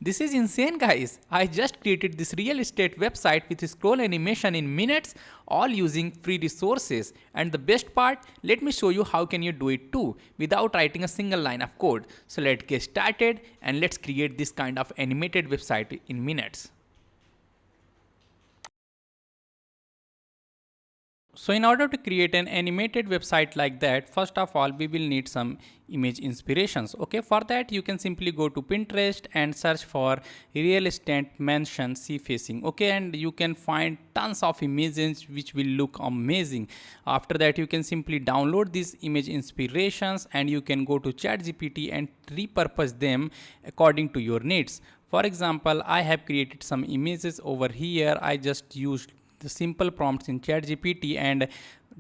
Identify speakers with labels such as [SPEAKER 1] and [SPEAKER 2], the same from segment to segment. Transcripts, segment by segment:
[SPEAKER 1] This is insane, guys. I just created this real estate website with scroll animation in minutes, all using free resources. And the best part, let me show you how can you do it too without writing a single line of code. So let's get started and let's create this kind of animated website in minutes. So in order to create an animated website like that, first of all, we will need some image inspirations. Okay, for that you can simply go to Pinterest and search for real estate mansion sea facing. Okay, and you can find tons of images which will look amazing. After that, you can simply download these image inspirations and you can go to ChatGPT and repurpose them according to your needs. For example, I have created some images over here. I just used the simple prompts in ChatGPT and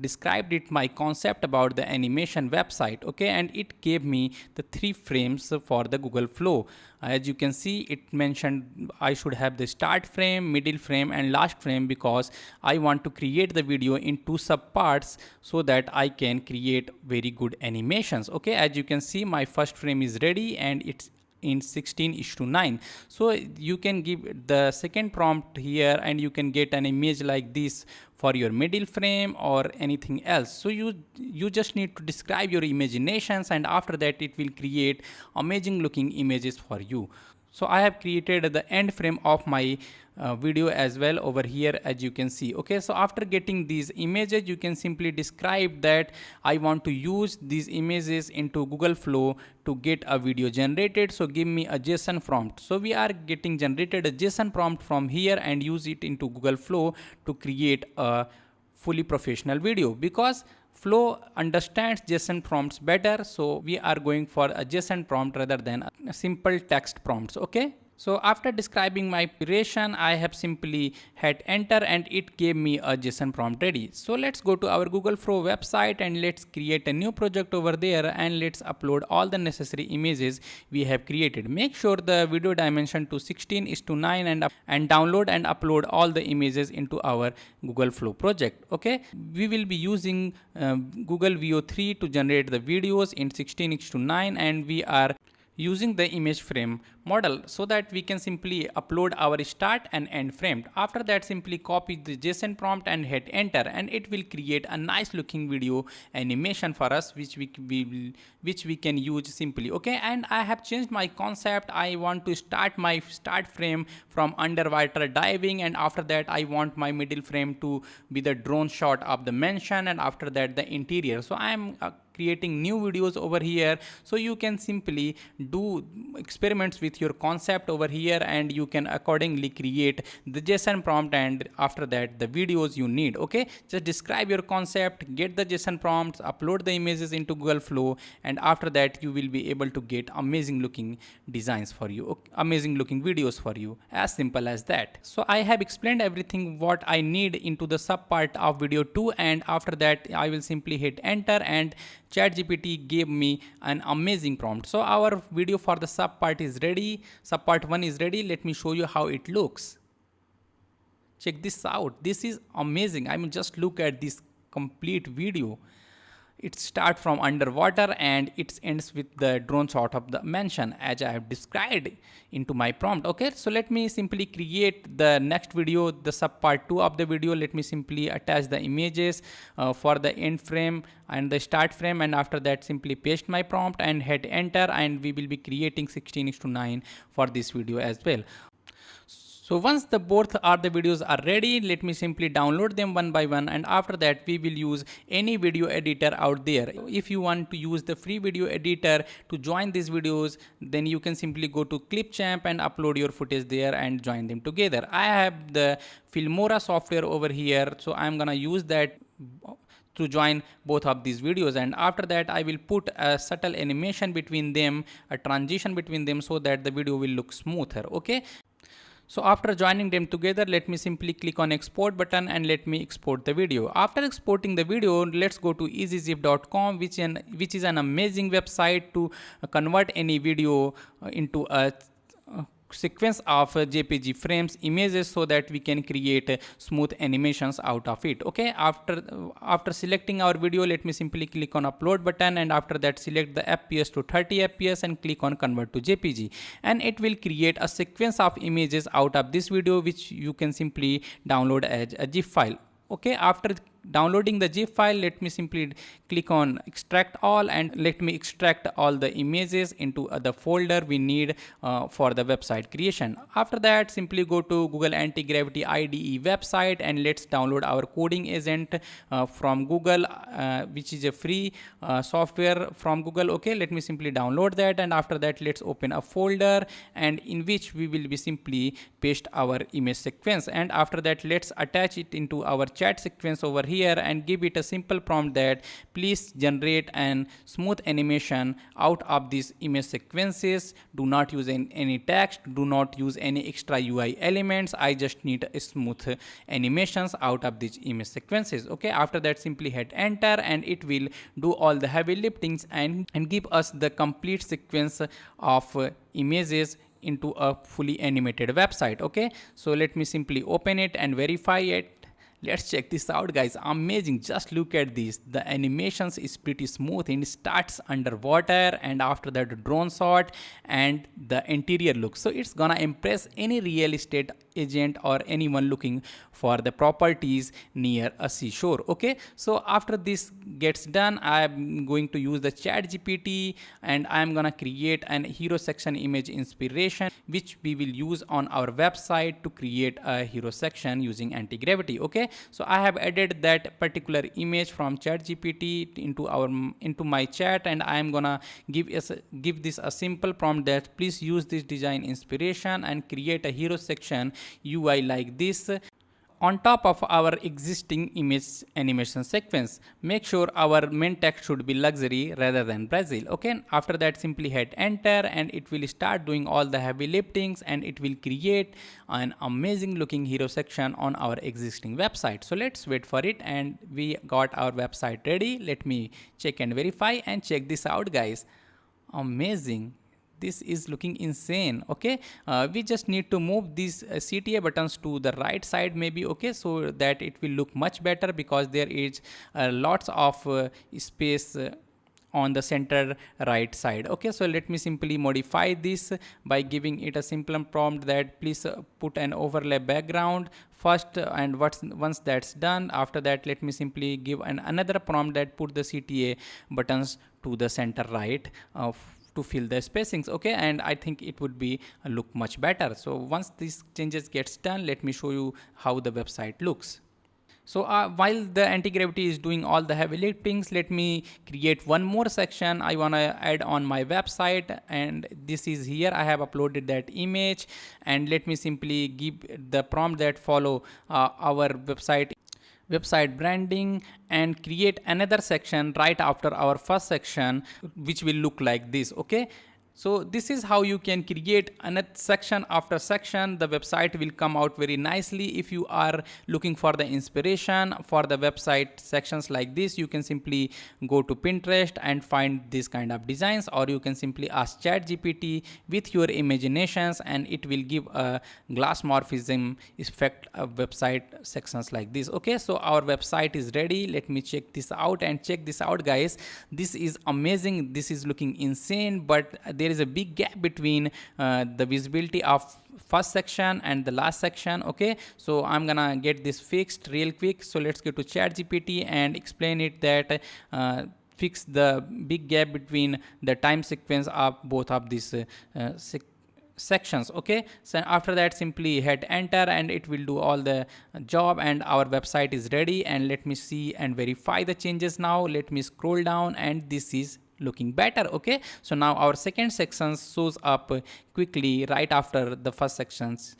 [SPEAKER 1] described it my concept about the animation website. Okay, and it gave me the 3 frames for the Google Flow. As you can see, it mentioned I should have the start frame, middle frame and last frame because I want to create the video in 2 sub parts so that I can create very good animations. Okay, as you can see, my first frame is ready and it's in 16:9. So you can give the second prompt here and you can get an image like this for your middle frame or anything else. So you just need to describe your imaginations and after that it will create amazing looking images for you. So I have created the end frame of my video as well over here, as you can see. Okay, so after getting these images, you can simply describe that I want to use these images into Google Flow to get a video generated. So give me a JSON prompt. So we are getting generated a JSON prompt from here and use it into Google Flow to create a fully professional video because Flow understands JSON prompts better, so we are going for a JSON prompt rather than a simple text prompts. Okay. So after describing my operation, I have simply hit enter and it gave me a JSON prompt ready. So let's go to our Google Flow website and let's create a new project over there and let's upload all the necessary images we have created. Make sure the video dimension to 16:9 and download and upload all the images into our Google Flow project. Okay, we will be using Google VO3 to generate the videos in 16:9 and we are using the image frame model so that we can simply upload our start and end frame. After that, simply copy the JSON prompt and hit enter and it will create a nice looking video animation for us which we can use simply. Okay, and I have changed my concept. I want to start my start frame from underwater diving and after that I want my middle frame to be the drone shot of the mansion and after that the interior. So I am creating new videos over here, so you can simply do experiments with your concept over here and you can accordingly create the JSON prompt and after that the videos you need. Okay, just describe your concept, get the JSON prompts, upload the images into Google Flow and after that you will be able to get amazing looking designs for you, amazing looking videos for you, as simple as that. So I have explained everything what I need into the sub part of video 2 and after that I will simply hit enter and ChatGPT gave me an amazing prompt. So our video for the sub part is ready. Sub part 1 is ready. Let me show you how it looks. Check this out. This is amazing. I mean, just look at this complete video. It starts from underwater and it ends with the drone shot of the mansion as I have described into my prompt. Okay, so let me simply create the next video, the sub part 2 of the video. Let me simply attach the images for the end frame and the start frame and after that simply paste my prompt and hit enter and we will be creating 16:9 for this video as well. So once the both are the videos are ready, let me simply download them one by one and after that we will use any video editor out there. If you want to use the free video editor to join these videos, then you can simply go to Clipchamp and upload your footage there and join them together. I have the Filmora software over here, so I'm gonna use that to join both of these videos and after that I will put a subtle animation between them, a transition between them so that the video will look smoother. Okay. So after joining them together, let me simply click on export button and let me export the video. After exporting the video, let's go to ezgif.com, which is an amazing website to convert any video into a sequence of JPG frames images so that we can create smooth animations out of it. Okay, after selecting our video, let me simply click on upload button, and after that select the FPS to 30 FPS and click on convert to JPG, and it will create a sequence of images out of this video, which you can simply download as a zip file. Okay, after downloading the zip file, let me simply click on extract all, and let me extract all the images into the folder we need for the website creation. After that, simply go to Google Antigravity IDE website, and let's download our coding agent from Google, which is a free software from Google. Okay, let me simply download that, and after that let's open a folder, and in which we will be simply paste our image sequence, and after that let's attach it into our chat sequence over here and give it a simple prompt that please generate an smooth animation out of these image sequences. Do not use any text, do not use any extra UI elements. I just need a smooth animations out of these image sequences. Okay, after that simply hit enter, and it will do all the heavy liftings and give us the complete sequence of images into a fully animated website. Okay, so let me simply open it and verify it. Let's check this out, guys. Amazing. Just look at this. The animations is pretty smooth, and it starts underwater, and after that drone shot and the interior look. So it's gonna impress any real estate agent or anyone looking for the properties near a seashore. Okay, so after this gets done, I'm going to use the ChatGPT, and I'm gonna create an hero section image inspiration, which we will use on our website to create a hero section using Antigravity. Okay, so I have added that particular image from ChatGPT into my chat, and I am gonna give this a simple prompt that please use this design inspiration and create a hero section UI like this on top of our existing image animation sequence. Make sure our main text should be luxury rather than Brazil. Okay, after that simply hit enter, and it will start doing all the heavy liftings, and it will create an amazing looking hero section on our existing website. So let's wait for it, and we got our website ready. Let me check and verify, and check this out, guys. Amazing. This is looking insane. Okay, we just need to move these CTA buttons to the right side maybe. Okay, so that it will look much better, because there is lots of space on the center right side. Okay, so let me simply modify this by giving it a simple prompt that please put an overlay background first, and once that's done, after that let me simply give another prompt that put the CTA buttons to the center right to fill the spacings. Okay, and I think it would be look much better. So once these changes gets done, let me show you how the website looks. So while the Antigravity is doing all the heavy liftings, let me create one more section I want to add on my website, and this is here. I have uploaded that image, and let me simply give the prompt that follow our website branding, and create another section right after our first section, which will look like this. Okay, so this is how you can create another section after section. The website will come out very nicely. If you are looking for the inspiration for the website sections like this, you can simply go to Pinterest and find this kind of designs, or you can simply ask ChatGPT with your imaginations, and it will give a glass morphism effect of website sections like this. Okay, so our website is ready. Let me check this out, and check this out, guys. This is amazing. This is looking insane, but there is a big gap between the visibility of first section and the last section. Okay, so I'm gonna get this fixed real quick. So let's go to ChatGPT and explain it that fix the big gap between the time sequence of both of these sections. Okay, so after that simply hit enter, and it will do all the job, and our website is ready. And let me see and verify the changes now. Let me scroll down, and this is looking better. Okay, so now our second section shows up quickly right after the first sections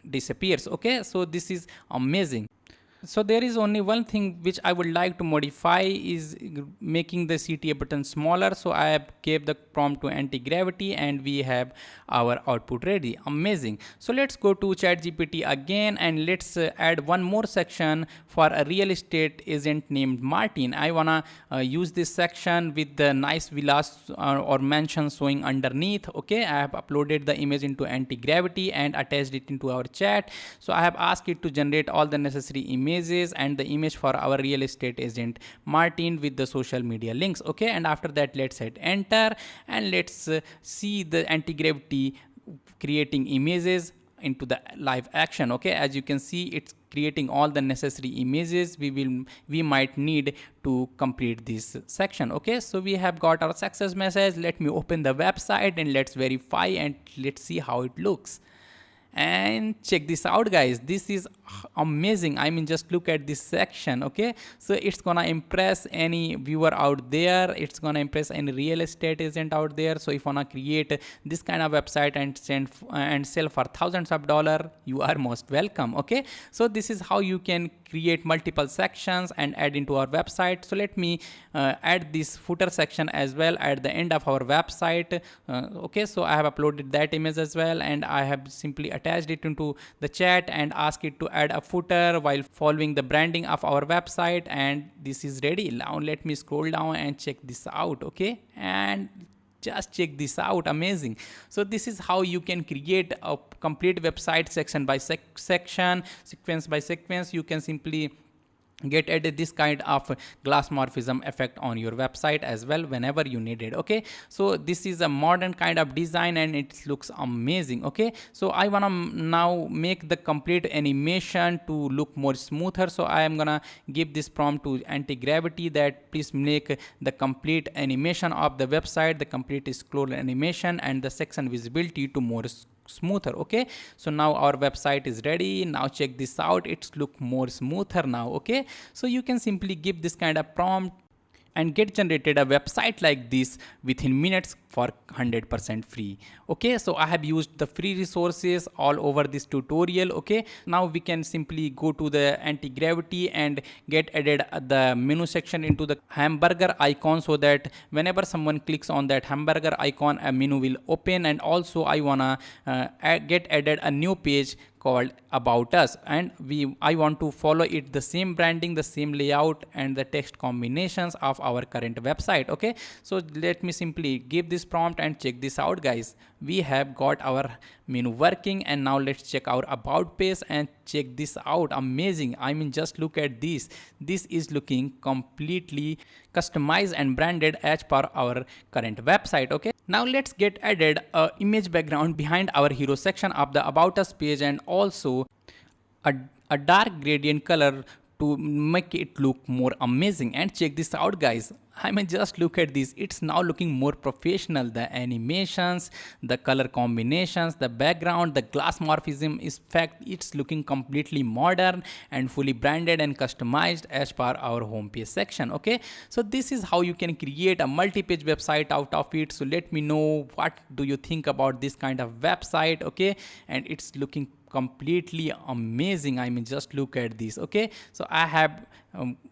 [SPEAKER 1] disappears. Okay, so this is amazing. So there is only one thing which I would like to modify is making the CTA button smaller. So I have gave the prompt to anti-gravity and we have our output ready. Amazing. So let's go to ChatGPT again and let's add one more section for a real estate agent named Martin. I wanna use this section with the nice villas or mansion showing underneath. Okay, I have uploaded the image into anti-gravity and attached it into our chat. So I have asked it to generate all the necessary images and the image for our real estate agent Martin with the social media links. Okay, and after that let's hit enter and let's see the anti-gravity creating images into the live action. Okay, as you can see, it's creating all the necessary images we might need to complete this section. Okay, so we have got our success message. Let me open the website and let's verify and let's see how it looks. And check this out, guys, this is amazing. I mean, just look at this section. Okay, so it's gonna impress any viewer out there, it's gonna impress any real estate agent out there. So if you wanna create this kind of website and sell for thousands of dollars, you are most welcome. Okay, so this is how you can create multiple sections and add into our website. So let me add this footer section as well at the end of our website. Okay, so I have uploaded that image as well and I have simply attached it into the chat and ask it to add a footer while following the branding of our website, and this is ready. Now let me scroll down and check this out. Okay, and just check this out. Amazing. So this is how you can create a complete website section by section, sequence by sequence. You can simply get added this kind of glass morphism effect on your website as well whenever you need it. Okay, so this is a modern kind of design and it looks amazing. Okay, so I want to now make the complete animation to look more smoother. So I am gonna give this prompt to anti-gravity that please make the complete animation of the website, the complete scroll animation and the section visibility to more smoother. Okay, so now our website is ready. Now check this out, it's look more smoother now. Okay, so you can simply give this kind of prompt and get generated a website like this within minutes for 100% free. Okay, so I have used the free resources all over this tutorial. Okay, now we can simply go to the anti-gravity and get added the menu section into the hamburger icon, so that whenever someone clicks on that hamburger icon, a menu will open. And also I wanna get added a new page called about us, and I want to follow it the same branding, the same layout and the text combinations of our current website. Okay, so let me simply give this prompt and check this out, guys. We have got our menu working, and now let's check our about page and check this out. Amazing. I mean, just look at this. This is looking completely customized and branded as per our current website. Okay, now let's get added a image background behind our hero section of the about us page, and also a dark gradient color to make it look more amazing. And check this out, guys. I mean, just look at this. It's now looking more professional. The animations, the color combinations, the background, the glass morphism effect, it's looking completely modern and fully branded and customized as per our homepage section. Okay, so this is how you can create a multi-page website out of it. So let me know, what do you think about this kind of website? Okay, and it's looking completely amazing. I mean, just look at this. Okay, so I have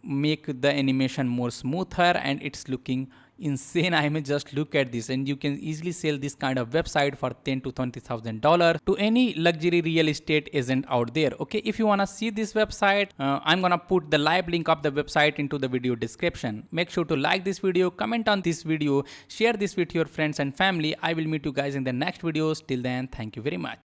[SPEAKER 1] make the animation more smoother and it's looking insane. I mean, just look at this, and you can easily sell this kind of website for $10,000 to $20,000 to any luxury real estate agent out there. Okay, if you want to see this website, I'm gonna put the live link of the website into the video description. Make sure to like this video, comment on this video, share this with your friends and family. I will meet you guys in the next videos. Till then, thank you very much.